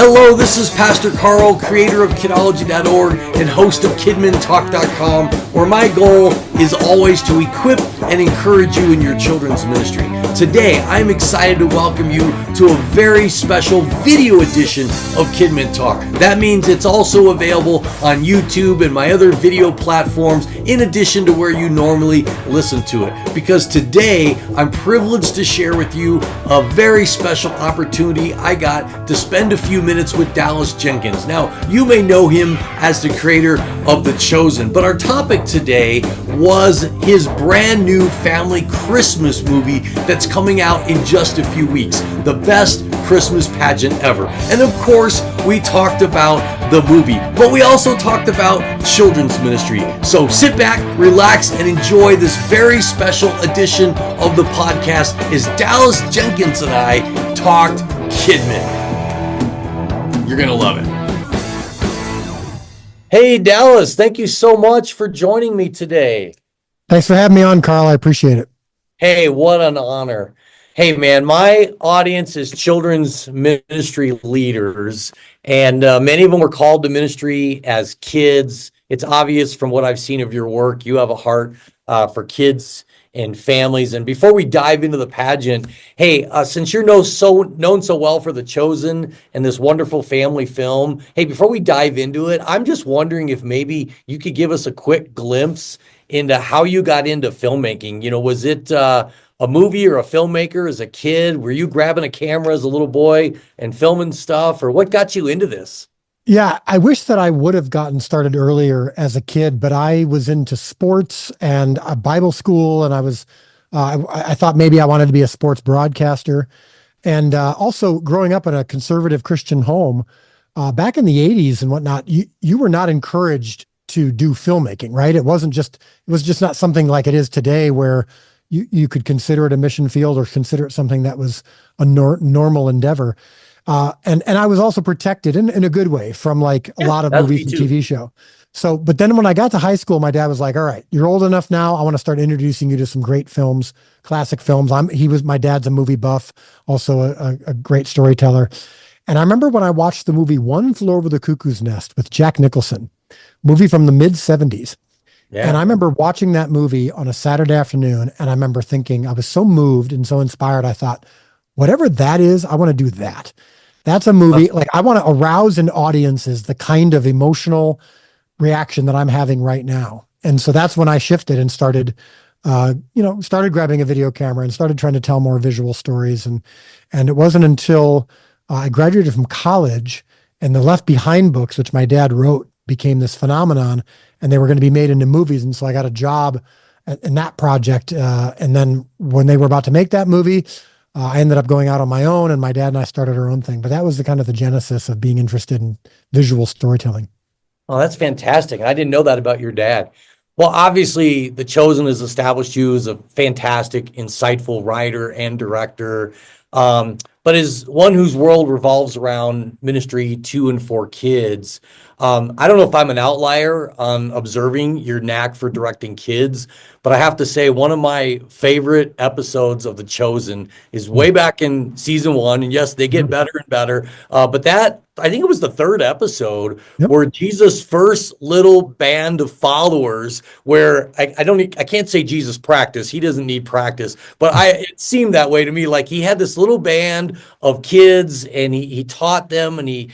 Hello, this is Pastor Karl, creator of Kidology.org and host of KidminTalk.com, where my goal is always to equip and encourage you in your children's ministry. Today, I'm excited to welcome you to a very special video edition of Kidmin Talk. That means it's also available on YouTube and my other video platforms, in addition to where you normally listen to it. Because today, I'm privileged to share with you a very special opportunity I got to spend a few minutes with Dallas Jenkins. Now, you may know him as the creator of The Chosen, but our topic today was his brand new family Christmas movie that's coming out in just a few weeks, The Best Christmas Pageant Ever. And of course, we talked about the movie, but we also talked about children's ministry. So sit back, relax, and enjoy this very special edition of the podcast as Dallas Jenkins and I talked Kidmin. You're going to love it. Hey, Dallas, thank you so much for joining me today. Thanks for having me on, Karl. I appreciate it. Hey, what an honor. Hey, man, my audience is children's ministry leaders, and many of them were called to ministry as kids. It's obvious from what I've seen of your work, you have a heart for kids and families. And before we dive into the pageant, hey, since you're known so well for The Chosen and this wonderful family film, hey, before we dive into it, I'm just wondering if maybe you could give us a quick glimpse into how you got into filmmaking. You know, was it a movie or a filmmaker as a kid? Were you grabbing a camera as a little boy and filming stuff, or what got you into this? Yeah, I wish that I would have gotten started earlier as a kid, but I was into sports and a Bible school, and I thought maybe I wanted to be a sports broadcaster. And also growing up in a conservative Christian home, back in the 80s and whatnot, you were not encouraged to do filmmaking, right? It was just not something like it is today where you could consider it a mission field or consider it something that was a normal endeavor. And I was also protected in a good way from like a lot of movies and TV show. So, but then when I got to high school, my dad was like, all right, you're old enough now. I want to start introducing you to some great films, classic films. My dad's a movie buff, also a great storyteller. And I remember when I watched the movie One Flew Over the Cuckoo's Nest with Jack Nicholson, movie from the mid 70s. Yeah. And I remember watching that movie on a Saturday afternoon. And I remember thinking, I was so moved and so inspired. I thought, whatever that is, I want to do that. That's a movie, like I want to arouse in audiences the kind of emotional reaction that I'm having right now. And so that's when I shifted and started grabbing a video camera and started trying to tell more visual stories. And it wasn't until I graduated from college and the Left Behind books, which my dad wrote, became this phenomenon, and they were going to be made into movies. And so I got a job in that project. And then when they were about to make that movie, I ended up going out on my own, and my dad and I started our own thing. But that was the kind of the genesis of being interested in visual storytelling. Oh, that's fantastic. I didn't know that about your dad. Well, obviously, The Chosen has established you as a fantastic, insightful writer and director, but as one whose world revolves around ministry to and for kids. I don't know if I'm an outlier on observing your knack for directing kids, but I have to say one of my favorite episodes of The Chosen is way back in season 1. And yes, they get better and better. But I think it was the 3rd episode where Jesus' first little band of followers, where I can't say Jesus practiced. He doesn't need practice, but it seemed that way to me. Like he had this little band of kids and he taught them, and they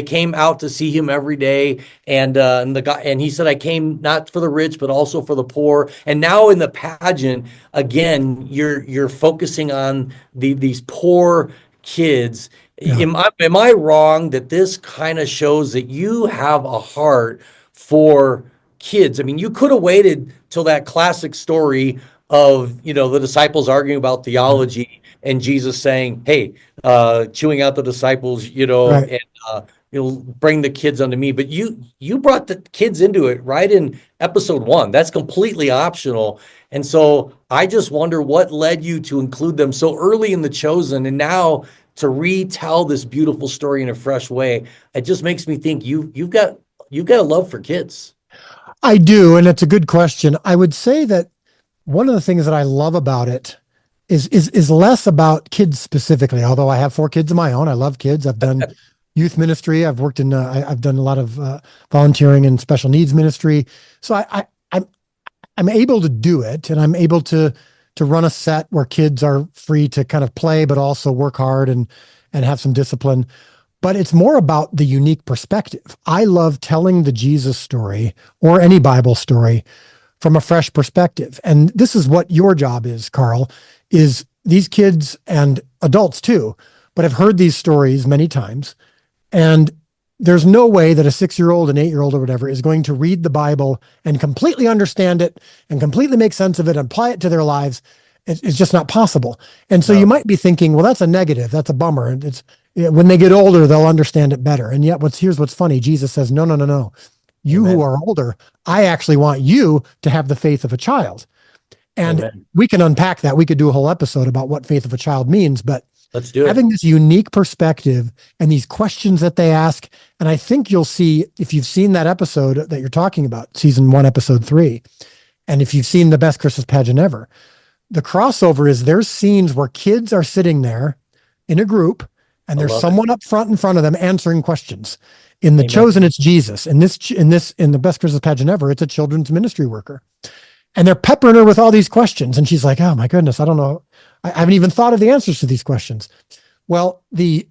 came out to see him every day. And he said, I came not for the rich, but also for the poor. And now in the pageant, again, you're focusing on these poor kids. Yeah. Am I wrong that this kind of shows that you have a heart for kids? I mean, you could have waited till that classic story of, the disciples arguing about theology and Jesus saying, hey, chewing out the disciples, right. And bring the kids unto me. But you brought the kids into it right in episode 1. That's completely optional. And so I just wonder what led you to include them so early in The Chosen, and now to retell this beautiful story in a fresh way. It just makes me think you've got a love for kids. I do, and it's a good question. I would say that one of the things that I love about it is less about kids specifically. Although I have 4 kids of my own, I love kids. I've done youth ministry. I've worked in. I've done a lot of volunteering in special needs ministry. So I'm able to do it, and I'm able to run a set where kids are free to kind of play, but also work hard and have some discipline. But it's more about the unique perspective. I love telling the Jesus story or any Bible story from a fresh perspective. And this is what your job is, Karl, is these kids and adults too, but have heard these stories many times. And there's no way that a 6-year-old, an 8-year-old or whatever is going to read the Bible and completely understand it and completely make sense of it and apply it to their lives. It's just not possible. And so you might be thinking, well, that's a negative. That's a bummer. And it's when they get older, they'll understand it better. And yet here's what's funny. Jesus says, no, no, no, no. You Amen. Who are older, I actually want you to have the faith of a child. And Amen. We can unpack that. We could do a whole episode about what faith of a child means, but let's do it. Having this unique perspective and these questions that they ask. And I think you'll see, if you've seen that episode that you're talking about, season 1, episode 3, and if you've seen the best Christmas pageant ever, the crossover is there's scenes where kids are sitting there in a group and there's someone up front in front of them answering questions. In the Amen. Chosen, it's Jesus. In the best Christmas pageant ever, it's a children's ministry worker. And they're peppering her with all these questions. And she's like, oh my goodness, I don't know. I haven't even thought of the answers to these questions. Well, the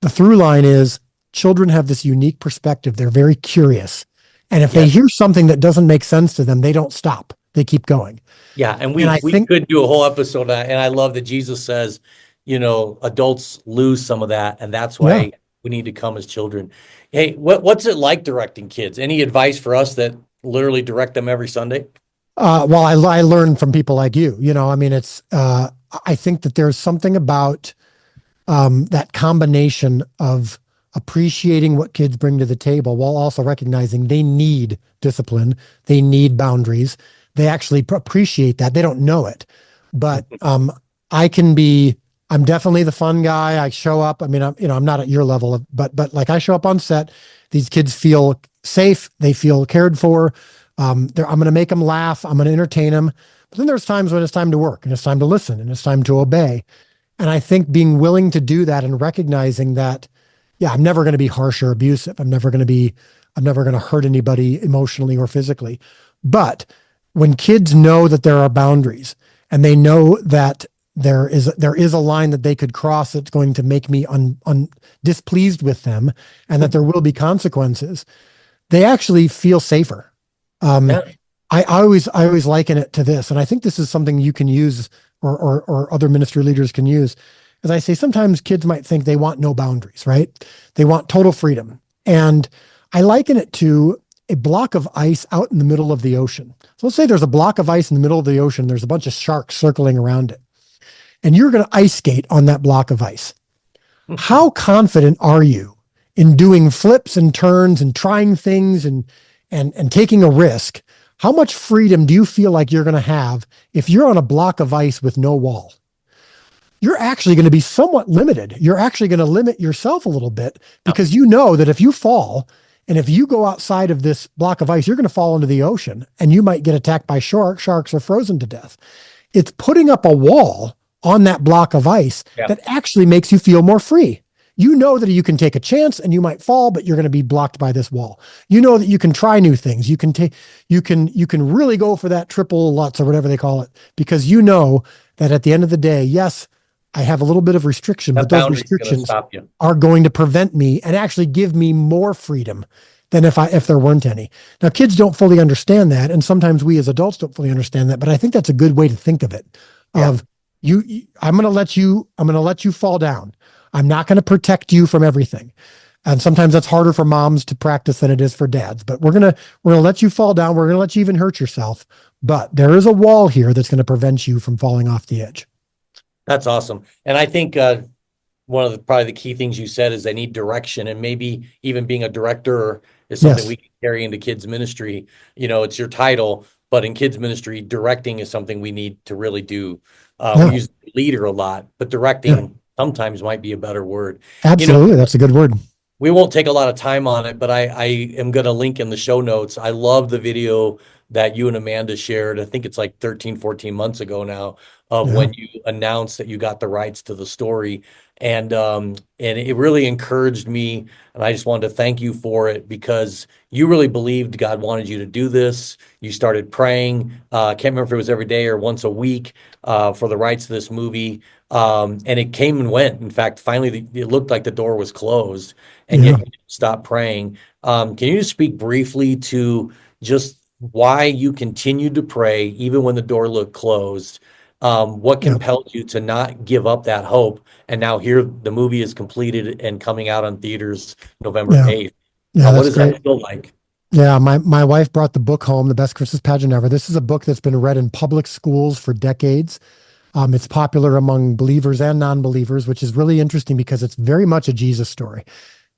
through line is children have this unique perspective. They're very curious. And if they hear something that doesn't make sense to them, they don't stop. They keep going. Yeah. And we could do a whole episode on that. And I love that Jesus says, adults lose some of that. And that's why we need to come as children. Hey, what's it like directing kids? Any advice for us that literally direct them every Sunday? Well, I learned from people like you. It's. I think that there's something about that combination of appreciating what kids bring to the table while also recognizing they need discipline, they need boundaries. They actually appreciate that. They don't know it, but I'm definitely the fun guy. I show up. I'm not at your level, but like I show up on set. These kids feel safe. They feel cared for. I'm going to make them laugh. I'm going to entertain them. But then there's times when it's time to work and it's time to listen and it's time to obey. And I think being willing to do that and recognizing that, I'm never going to be harsh or abusive. I'm never going to hurt anybody emotionally or physically. But when kids know that there are boundaries and they know that there is a line that they could cross that's going to make me displeased with them and that there will be consequences, they actually feel safer. I always liken it to this, and I think this is something you can use or other ministry leaders can use. As I say, sometimes kids might think they want no boundaries, right? They want total freedom. And I liken it to a block of ice out in the middle of the ocean. So let's say there's a block of ice in the middle of the ocean. There's a bunch of sharks circling around it. And you're going to ice skate on that block of ice. How confident are you in doing flips and turns and trying things and taking a risk? How much freedom do you feel like you're going to have if you're on a block of ice with no wall? You're actually going to be somewhat limited. You're actually going to limit yourself a little bit because you know that if you fall and if you go outside of this block of ice, you're going to fall into the ocean and you might get attacked by sharks or frozen to death. It's putting up a wall on that block of ice that actually makes you feel more free. You know that you can take a chance and you might fall, but you're going to be blocked by this wall. You know that you can try new things. You can really go for that triple Lutz or whatever they call it, because you know that at the end of the day, yes, I have a little bit of restriction, but those restrictions are going to prevent me and actually give me more freedom than if there weren't any. Now, kids don't fully understand that, and sometimes we as adults don't fully understand that, but I think that's a good way to think of it. I'm going to let you fall down. I'm not going to protect you from everything. And sometimes that's harder for moms to practice than it is for dads, but we're going to let you fall down. We're going to let you even hurt yourself, but there is a wall here that's going to prevent you from falling off the edge. That's awesome. And I think one of probably the key things you said is they need direction, and maybe even being a director is something we can carry into kids ministry. It's your title, but in kids ministry, directing is something we need to really do. We use leader a lot, but directing sometimes might be a better word. Absolutely. That's a good word. We won't take a lot of time on it, but I am going to link in the show notes. I love the video that you and Amanda shared. I think it's like 13, 14 months ago now, of Yeah. when you announced that you got the rights to the story. And it really encouraged me. And I just wanted to thank you for it, because you really believed God wanted you to do this. You started praying. I can't remember if it was every day or once a week, for the rights to this movie. And it came and went. In fact, finally, it looked like the door was closed, and yet Yeah. you didn't stop praying. Can you just speak briefly to just why you continued to pray even when the door looked closed? What Yeah. compelled you to not give up that hope? And now here the movie is completed and coming out on theaters November Yeah. 8th. Yeah. What That's does great. that feel like? Yeah. My wife brought the book home, The Best Christmas Pageant Ever. This is a book that's been read in public schools for decades. It's popular among believers and non-believers, which is really interesting because it's very much a Jesus story.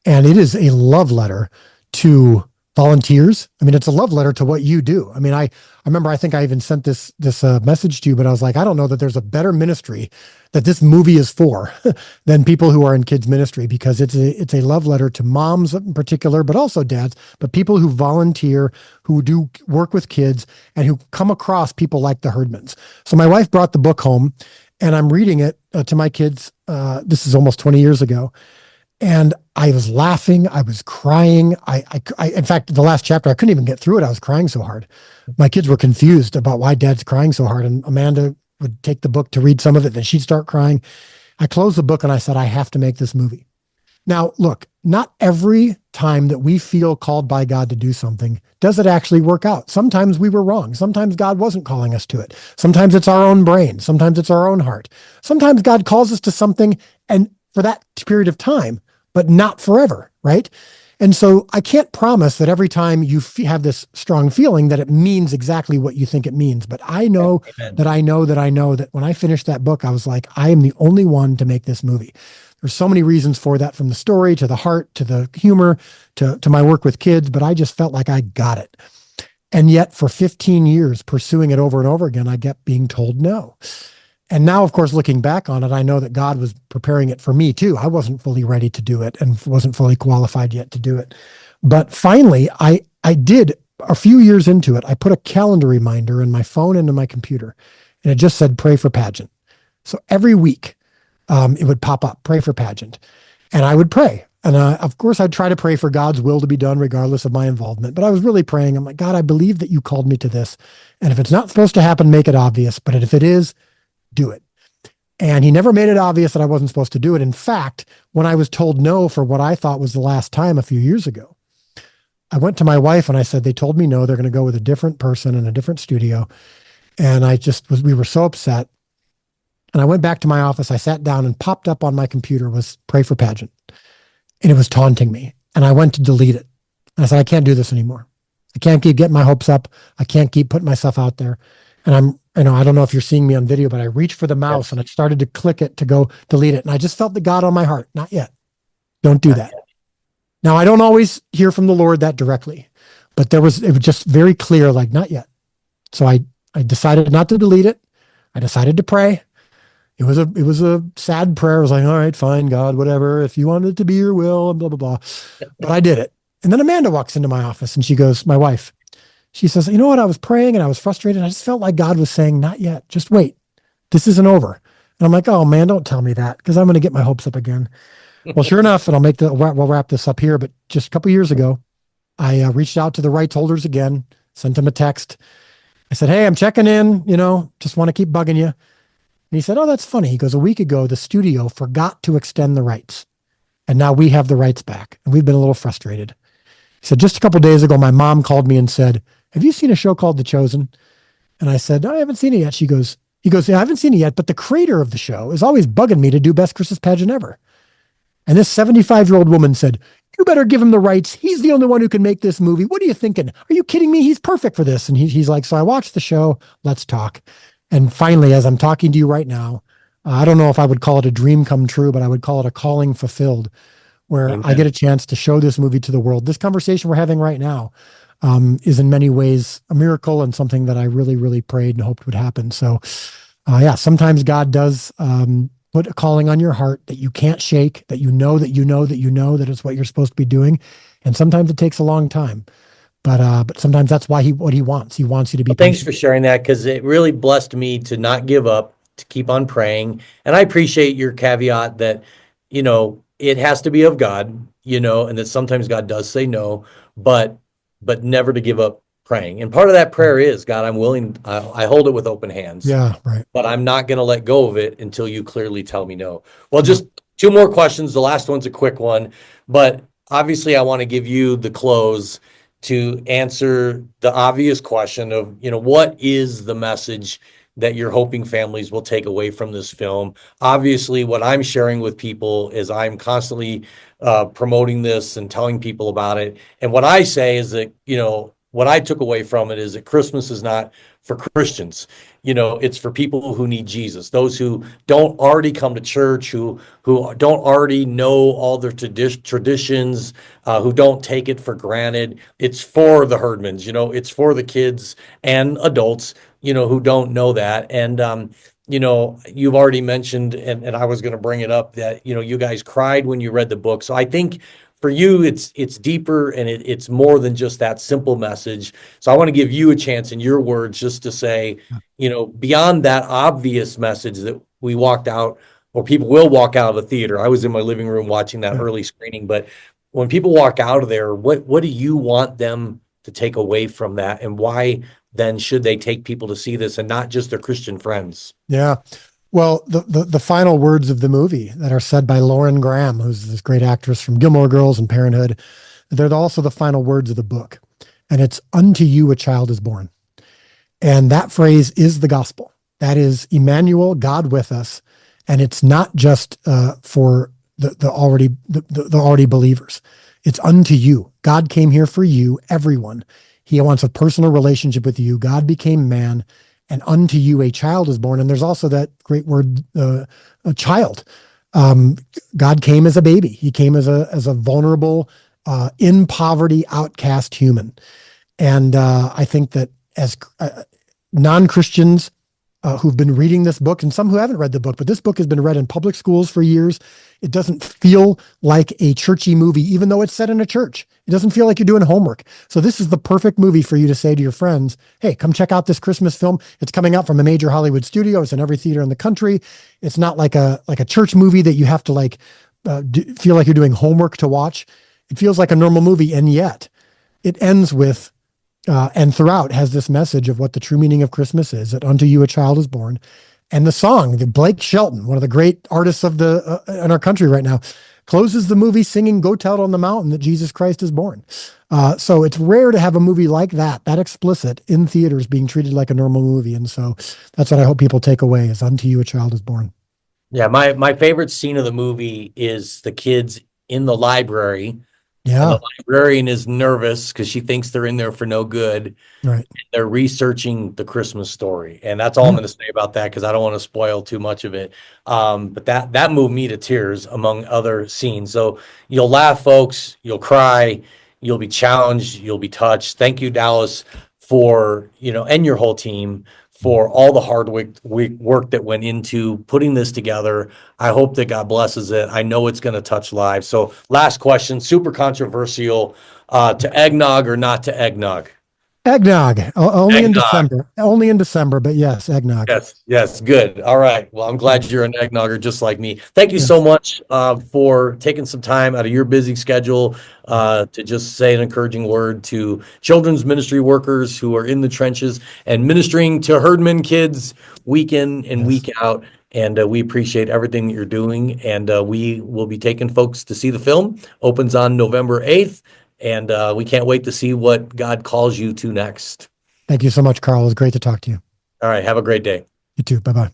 And it is a love letter to volunteers. I mean, it's a love letter to what you do. I mean, I remember, I think I even sent this message to you, but I was like, I don't know that there's a better ministry that this movie is for than people who are in kids ministry, because it's a love letter to moms in particular, but also dads, but people who volunteer, who do work with kids, and who come across people like the Herdmans. So my wife brought the book home, and I'm reading it to my kids. This is almost 20 years ago. And I was laughing. I was crying. In fact, the last chapter, I couldn't even get through it. I was crying so hard. My kids were confused about why Dad's crying so hard. And Amanda would take the book to read some of it, then she'd start crying. I closed the book and I said, I have to make this movie. Now, look, not every time that we feel called by God to do something does it actually work out. Sometimes we were wrong. Sometimes God wasn't calling us to it. Sometimes it's our own brain. Sometimes it's our own heart. Sometimes God calls us to something, and for that period of time, but not forever, right? And so I can't promise that every time you have this strong feeling that it means exactly what you think it means. But I know Amen. that I know that I know that when I finished that book, I was like, I am the only one to make this movie. There's so many reasons for that, from the story to the heart to the humor to my work with kids, but I just felt like I got it. And yet for 15 years pursuing it over and over again, I kept being told no. And now, of course, looking back on it, I know that God was preparing it for me too. I wasn't fully ready to do it and wasn't fully qualified yet to do it. But finally, I did. A few years into it, I put a calendar reminder in my phone and in my computer, and it just said, pray for pageant. So every week, it would pop up, pray for pageant. And I would pray. And of course, I'd try to pray for God's will to be done regardless of my involvement. But I was really praying. I'm like, God, I believe that you called me to this. And if it's not supposed to happen, make it obvious. But if it is, do it. And he never made it obvious that I wasn't supposed to do it. In fact, when I was told no for what I thought was the last time a few years ago, I went to my wife and I said, they told me no, they're going to go with a different person in a different studio. And we were so upset. And I went back to my office. I sat down, and popped up on my computer was pray for pageant. And it was taunting me. And I went to delete it. And I said, I can't do this anymore. I can't keep getting my hopes up. I can't keep putting myself out there. And I don't know if you're seeing me on video, but I reached for the mouse Yes. and I started to click it to go delete it. And I just felt the God on my heart. Not yet. Don't do Not that. yet. Now, I don't always hear from the Lord that directly, but it was just very clear, like, not yet. So I decided not to delete it. I decided to pray. It was a sad prayer. I was like, all right, fine, God, whatever. If you want it to be your will, and blah, blah, blah. But I did it. And then Amanda walks into my office and she goes, my wife, she says, you know what? I was praying and I was frustrated. I just felt like God was saying, not yet. Just wait. This isn't over. And I'm like, oh man, don't tell me that, because I'm going to get my hopes up again. Well, sure enough, and we'll wrap this up here. But just a couple years ago, I reached out to the rights holders again, sent them a text. I said, hey, I'm checking in, just want to keep bugging you. And he said, oh, that's funny. He goes, a week ago, the studio forgot to extend the rights. And now we have the rights back. And we've been a little frustrated. He said, just a couple of days ago, my mom called me and said, have you seen a show called The Chosen? And I said, no, I haven't seen it yet. He goes, yeah, I haven't seen it yet, but the creator of the show is always bugging me to do Best Christmas Pageant Ever. And this 75-year-old woman said, you better give him the rights. He's the only one who can make this movie. What are you thinking? Are you kidding me? He's perfect for this. And he's like, so I watched the show. Let's talk. And finally, as I'm talking to you right now, I don't know if I would call it a dream come true, but I would call it a calling fulfilled, where I get Amen. a chance to show this movie to the world. This conversation we're having right now is in many ways a miracle, and something that I really, really prayed and hoped would happen. So yeah, sometimes God does put a calling on your heart that you can't shake, that you know that it's what you're supposed to be doing. And sometimes it takes a long time. But sometimes that's what he wants. He wants you to be Well, thanks patient. for sharing that because it really blessed me to not give up, to keep on praying. And I appreciate your caveat that, it has to be of God, and that sometimes God does say no, but never to give up praying. And part of that prayer is, God, I'm willing, I hold it with open hands, Yeah, right. but I'm not going to let go of it until you clearly tell me no. Well, Yeah. just two more questions. The last one's a quick one, but obviously I want to give you the close to answer the obvious question of, what is the message that you're hoping families will take away from this film? Obviously, what I'm sharing with people is I'm constantly promoting this and telling people about it. And what I say is that, what I took away from it is that Christmas is not for Christians. It's for people who need Jesus, those who don't already come to church, who don't already know all their traditions, who don't take it for granted. It's for the herdmans, it's for the kids and adults, who don't know that. And you've already mentioned, and I was going to bring it up, that you guys cried when you read the book. So I think for you, it's deeper and it's more than just that simple message. So I want to give you a chance in your words just to say, beyond that obvious message that we walked out, or people will walk out of the theater. I was in my living room watching that Yeah. early screening, but when people walk out of there, what do you want them to take away from that, and why then should they take people to see this and not just their Christian friends? Yeah. Well, the final words of the movie that are said by Lauren Graham, who's this great actress from Gilmore Girls and Parenthood, they're also the final words of the book. And it's, "Unto you a child is born." And that phrase is the gospel. That is Emmanuel, God with us. And it's not just for the already believers. It's unto you. God came here for you, everyone. He wants a personal relationship with you. God became man, and unto you a child is born. And there's also that great word, a child. God came as a baby. He came as a vulnerable, in poverty, outcast human. And I think that as non-Christians who've been reading this book, and some who haven't read the book, but this book has been read in public schools for years. It doesn't feel like a churchy movie, even though it's set in a church. It doesn't feel like you're doing homework. So this is the perfect movie for you to say to your friends, "Hey, come check out this Christmas film. It's coming out from a major Hollywood studio. It's in every theater in the country." It's not like a church movie that you have to feel like you're doing homework to watch. It feels like a normal movie, and yet it ends with and throughout has this message of what the true meaning of Christmas is, that unto you a child is born. And the song, the Blake Shelton, one of the great artists of in our country right now, closes the movie singing "Go Tell It on the Mountain that Jesus Christ is born." So it's rare to have a movie like that explicit in theaters being treated like a normal movie. And so that's what I hope people take away is unto you a child is born. Yeah, my favorite scene of the movie is the kids in the library. And Yeah, the librarian is nervous because she thinks they're in there for no good. right. They're researching the Christmas story. And that's all I'm Yeah. going to say about that because I don't want to spoil too much of it. But that moved me to tears among other scenes. So you'll laugh, folks. You'll cry. You'll be challenged. You'll be touched. Thank you, Dallas, for, and your whole team for all the hard work that went into putting this together. I hope that God blesses it. I know it's going to touch lives. So last question, super controversial, to eggnog or not to eggnog? Eggnog, only in Eggnog. December, but yes, eggnog. Yes, good. All right. Well, I'm glad you're an eggnogger just like me. Thank you so Yes. much for taking some time out of your busy schedule to just say an encouraging word to children's ministry workers who are in the trenches and ministering to herdman kids week in and Yes. week out. And we appreciate everything that you're doing. And we will be taking folks to see the film. Opens on November 8th. And we can't wait to see what God calls you to next. Thank you so much, Karl. It was great to talk to you. All right. Have a great day. You too. Bye-bye.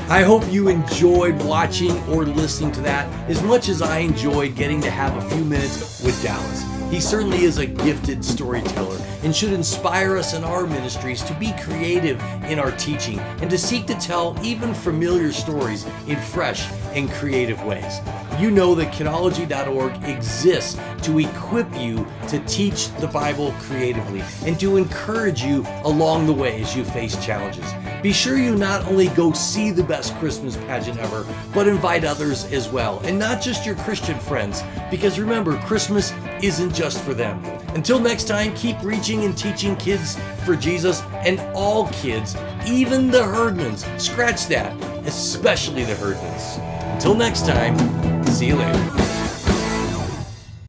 I hope you enjoyed watching or listening to that as much as I enjoyed getting to have a few minutes with Dallas. He certainly is a gifted storyteller and should inspire us in our ministries to be creative in our teaching and to seek to tell even familiar stories in fresh and creative ways. You know that kidology.org exists to equip you to teach the Bible creatively and to encourage you along the way as you face challenges. Be sure you not only go see the best Christmas pageant ever, but invite others as well, and not just your Christian friends, because remember, Christmas isn't just for them. Until next time, keep reaching and teaching kids for Jesus, and all kids, even the herdmans. Scratch that, especially the herdmans. Until next time, see you later.